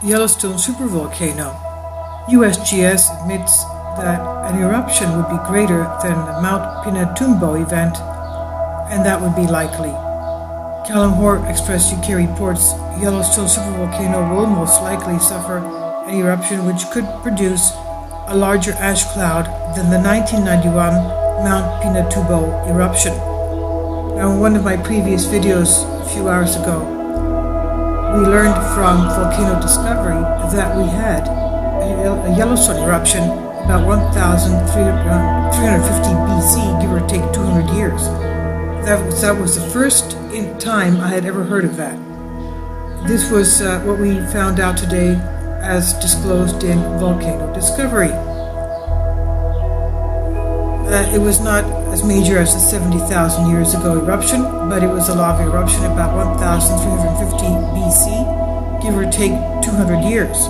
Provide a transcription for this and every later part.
Yellowstone supervolcano. USGS admits that an eruption would be greater than the Mount Pinatubo event, and that would be likely. Callum Hort Express UK reports Yellowstone supervolcano will most likely suffer an eruption which could produce a larger ash cloud than the 1991 Mount Pinatubo eruption. Now, in one of my previous videos a few hours ago, we learned from Volcano Discovery that we had a Yellowstone eruption about 1,350 BC, give or take 200 years. That was the first time I had ever heard of that. This was what we found out today as disclosed in Volcano Discovery. It was not as major as the 70,000 years ago eruption, but it was a lava eruption about 1,350 BC, give or take 200 years.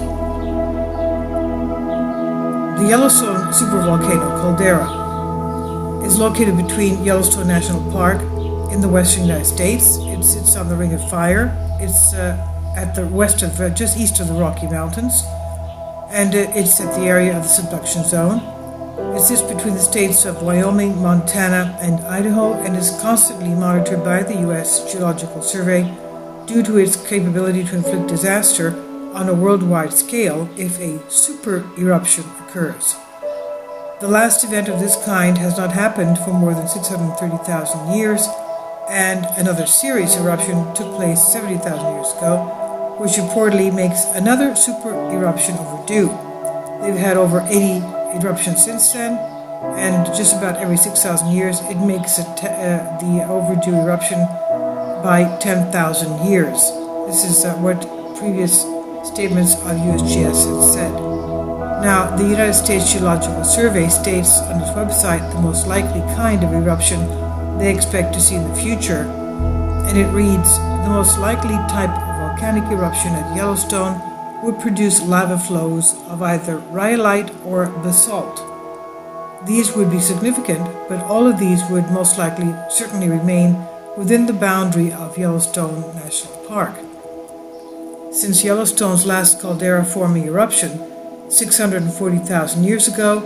The Yellowstone supervolcano caldera is located between Yellowstone National Park in the western United States. It sits on the Ring of Fire. It's at the west of, just east of the Rocky Mountains, and it's at the area of the subduction zone. It sits between the states of Wyoming, Montana, and Idaho, and is constantly monitored by the U.S. Geological Survey due to its capability to inflict disaster on a worldwide scale if a super eruption occurs. The last event of this kind has not happened for more than 630,000 years, and another serious eruption took place 70,000 years ago, which reportedly makes another super eruption overdue. They've had over 80 eruptions since then, and just about every 6,000 years it makes the overdue eruption by 10,000 years. This is what previous statements of USGS have said. Now, the United States Geological Survey states on its website the most likely kind of eruption they expect to see in the future, and it reads, the most likely type of volcanic eruption at Yellowstone would produce lava flows of either rhyolite or basalt. These would be significant, but all of these would most likely certainly remain within the boundary of Yellowstone National Park. Since Yellowstone's last caldera-forming eruption, 640,000 years ago,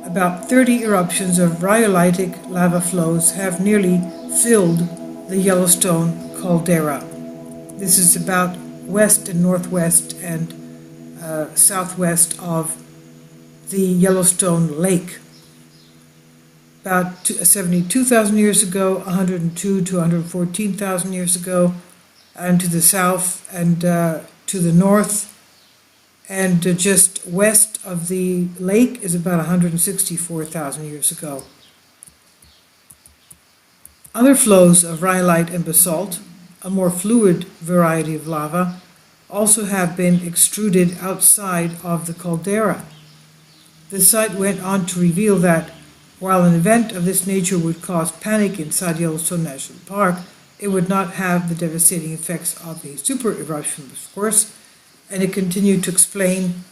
about 30 eruptions of rhyolitic lava flows have nearly filled the Yellowstone caldera. This is about west and northwest and southwest of the Yellowstone Lake. About 72,000 years ago, 102 to 114,000 years ago, and to the south and to the north, and just west of the lake is about 164,000 years ago. Other flows of rhyolite and basalt, a more fluid variety of lava, also have been extruded outside of the caldera. The site went on to reveal that while an event of this nature would cause panic inside Yellowstone National Park, it would not have the devastating effects of a super eruption, of course, and it continued to explain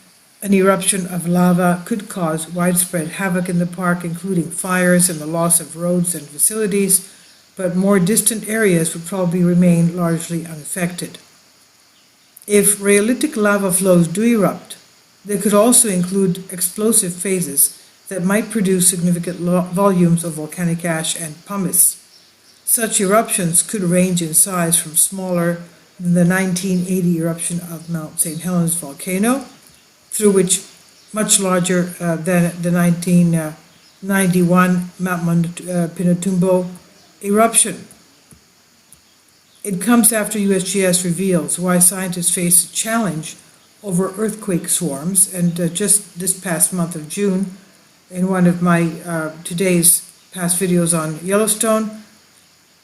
an eruption of lava could cause widespread havoc in the park, including fires and the loss of roads and facilities, but more distant areas would probably remain largely unaffected. If rhyolitic lava flows do erupt, they could also include explosive phases that might produce significant volumes of volcanic ash and pumice. Such eruptions could range in size from smaller than the 1980 eruption of Mount St. Helens volcano, through which much larger than the 1991 Mount Pinatubo eruption. It comes after USGS reveals why scientists face a challenge over earthquake swarms, and just this past month of June, in one of my today's past videos on Yellowstone,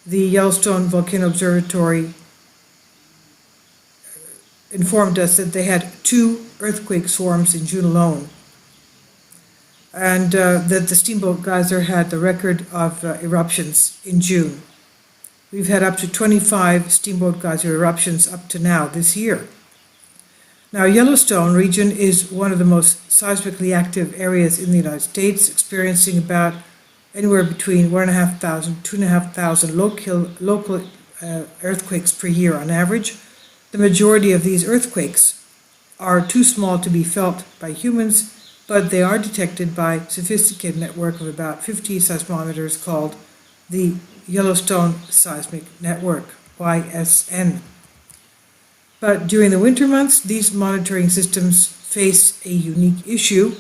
the Yellowstone Volcano Observatory informed us that they had 2 earthquake swarms in June alone, and that the Steamboat Geyser had the record of eruptions in June. We've had up to 25 Steamboat Geyser eruptions up to now this year. Now, Yellowstone region is one of the most seismically active areas in the United States, experiencing about anywhere between 1,500 to 2,500 local earthquakes per year on average. The majority of these earthquakes are too small to be felt by humans, but they are detected by a sophisticated network of about 50 seismometers called the Yellowstone Seismic Network, YSN. But during the winter months, these monitoring systems face a unique issue.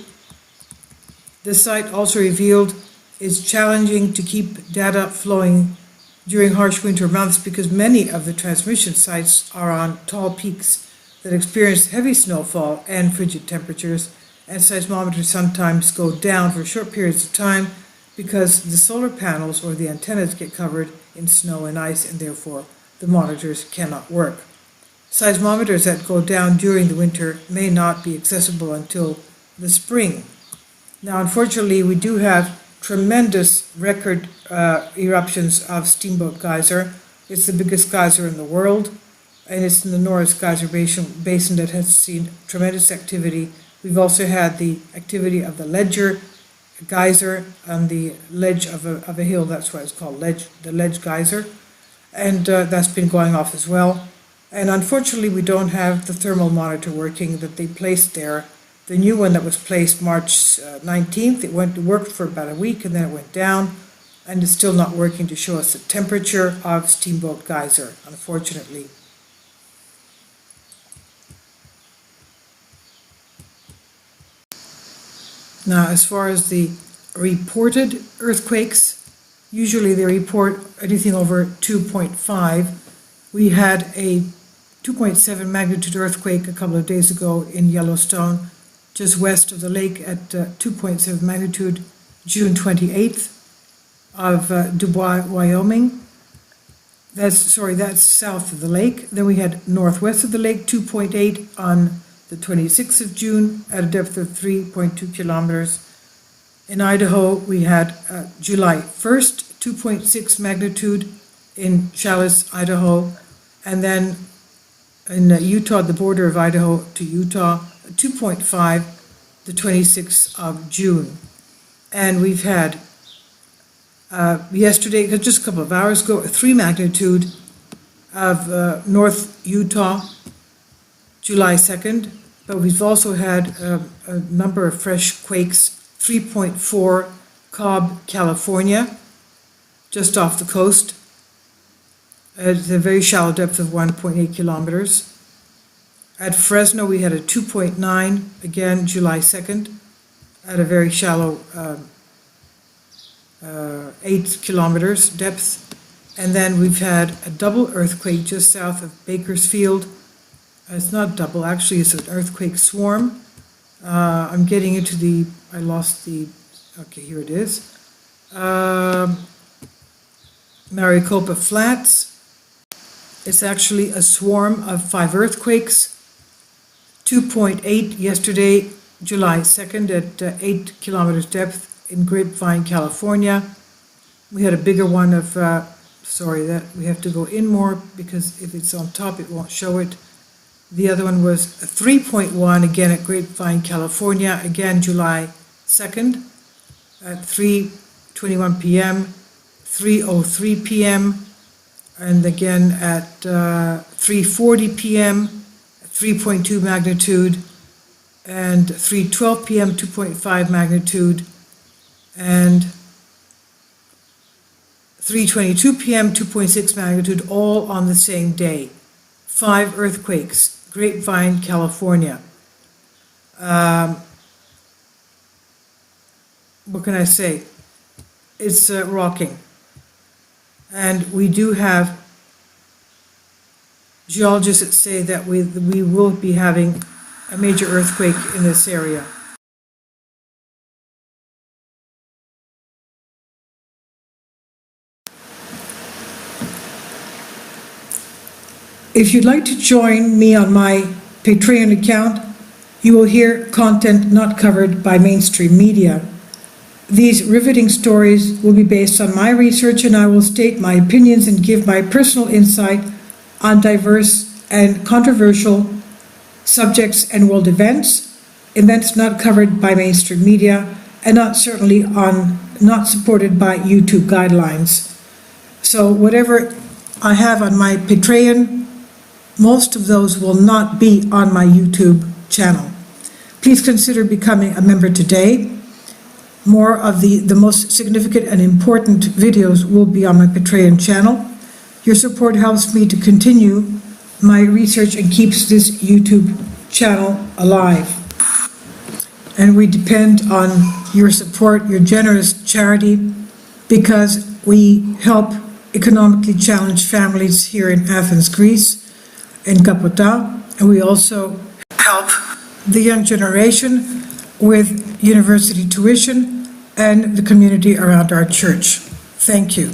The site also revealed it's challenging to keep data flowing during harsh winter months because many of the transmission sites are on tall peaks that experience heavy snowfall and frigid temperatures, and seismometers sometimes go down for short periods of time because the solar panels or the antennas get covered in snow and ice, and therefore the monitors cannot work. Seismometers that go down during the winter may not be accessible until the spring. Now, unfortunately, we do have tremendous record eruptions of Steamboat Geyser. It's the biggest geyser in the world, and it's in the Norris Geyser Basin that has seen tremendous activity. We've also had the activity of the Ledger Geyser on the ledge of a hill. That's why it's called the Ledge Geyser, and that's been going off as well. And unfortunately, we don't have the thermal monitor working that they placed there. The new one that was placed March 19th, it worked for about a week and then it went down, and it's still not working to show us the temperature of Steamboat Geyser, unfortunately. Now, as far as the reported earthquakes, usually they report anything over 2.5. We had a 2.7 magnitude earthquake a couple of days ago in Yellowstone, just west of the lake at 2.7 magnitude, June 28th of Dubois, Wyoming. That's south of the lake. Then we had northwest of the lake, 2.8 on the 26th of June at a depth of 3.2 kilometers. In Idaho, we had July 1st, 2.6 magnitude in Challis, Idaho, and then in Utah, the border of Idaho to Utah, 2.5, the 26th of June. And we've had yesterday, just a couple of hours ago, a 3 magnitude of North Utah, July 2nd, but we've also had a number of fresh quakes, 3.4 Cobb, California, just off the coast, at a very shallow depth of 1.8 kilometers. At Fresno, we had a 2.9, again, July 2nd, at a very shallow 8 kilometers depth. And then we've had a double earthquake just south of Bakersfield. It's not double, actually, it's an earthquake swarm. I'm getting into okay, here it is. Maricopa Flats. It's actually a swarm of 5 earthquakes. 2.8 yesterday, July 2nd, at 8 kilometers depth in Grapevine, California. We had a bigger one of, that we have to go in more because if it's on top, it won't show it. The other one was 3.1, again at Grapevine, California, again July 2nd at 3:21 p.m., 3:03 p.m., and again at 3:40 p.m., 3.2 magnitude, and 3:12 p.m., 2.5 magnitude, and 3:22 p.m., 2.6 magnitude, all on the same day. 5 earthquakes, Grapevine, California. What can I say? It's rocking. And we do have geologists that say that we will be having a major earthquake in this area. If you'd like to join me on my Patreon account, you will hear content not covered by mainstream media. These riveting stories will be based on my research, and I will state my opinions and give my personal insight on diverse and controversial subjects and world events not covered by mainstream media, and not supported by YouTube guidelines. So whatever I have on my Patreon, most of those will not be on my YouTube channel. Please consider becoming a member today. More of the most significant and important videos will be on my Patreon channel. Your support helps me to continue my research and keeps this YouTube channel alive. And we depend on your support, your generous charity, because we help economically challenged families here in Athens, Greece, in Kapota, and we also help the young generation with university tuition and the community around our church. Thank you.